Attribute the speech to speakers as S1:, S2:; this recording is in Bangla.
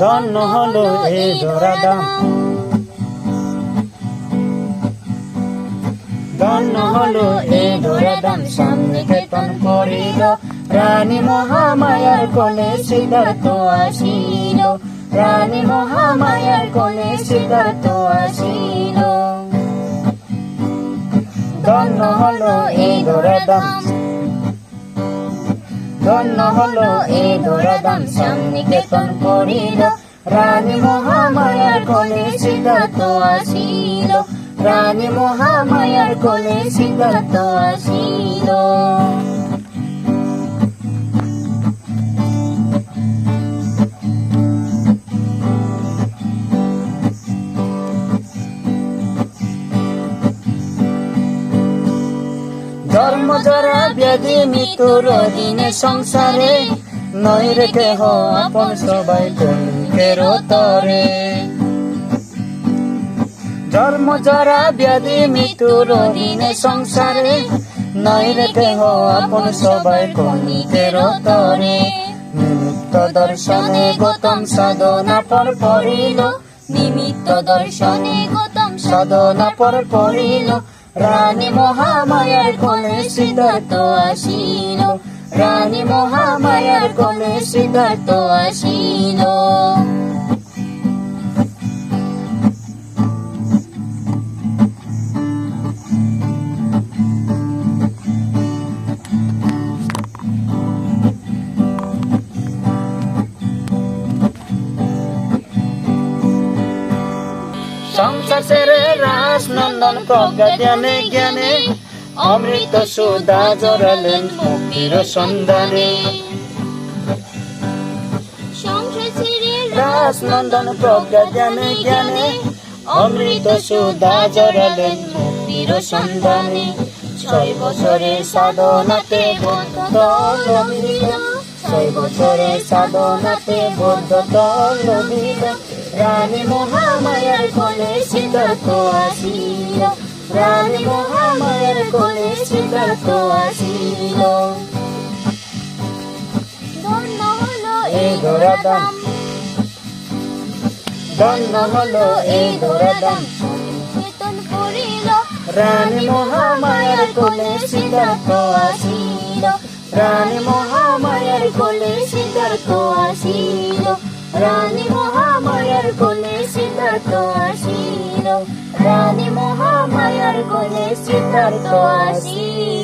S1: ধন্য হলো এই ধরাধাম, ধন্য হলো এই ধরাধাম। সামনে কেতন করিল, রানী মহামায়ার কোলে সিদ্ধার্থ আসিল, রানী মহামায়ার কোলে সিদ্ধার্থ আসিল। ধন্য হলো এই ধরাধাম, ধন্য হলো এই ধরাধাম। সামনে কেতন করিল, রানী মহামায়ার কোলে সিদ্ধার্থ আসিল, রানী মহামায়ার কোলে সিদ্ধার্থ আসিল। ধর্ম জরা ব্যাধি মৃত্যুর অধীনে সংসারে, নয় রে কেহ আপন সবাই কলিকের তরে। ধর্ম জরা ব্যাধি মৃত্যুর অধীনে সংসারে, নয় রে কেহ আপন সবাই কলিকের তরে। নিমিত্ত দর্শনে গৌতম সাধনা পর পড়িল, নিমিত্ত দর্শনে গৌতম সাধনা পর পড়িল। রানী মহামায়ার কোলে সিদ্ধার্থ আসিল, রানী মহামায়ার কোলে সিদ্ধার্থ আসিল। সংসার সেরে রাস নন্দন প্রজ্ঞা জ্ঞানে জ্ঞানে, অমৃত সুধা জড়ালেন মুক্তির সন্ধানে। রাস নন্দন প্রজ্ঞা জ্ঞানে জ্ঞানে, অমৃত সুধা জড়ালেন মুক্তির সন্ধানে। 6 বছরের সাধনাতে বৌদ্ধ দল মিলিল, 6 বছরের সাধনাতে বৌদ্ধ দল মিলিল। রানী মহামায়ার কোলে সিদ্ধার্থ আসিল, রানী মহামায়ার কোলে সিদ্ধার্থ আসিল। ধন্য হলো এই ধরাধাম, ধন্য হলো এই ধরাধাম। কেতন করিল, রানী মহামায়ার কোলে সিদ্ধার্থ আসিল, রানী মহামায়ার কোলে সিদ্ধার্থ আসিল, রানী মহামায়ার কোলে সিদ্ধার্থ আসিল, রানী মহামায়ার কোলে সিদ্ধার্থ আসিল।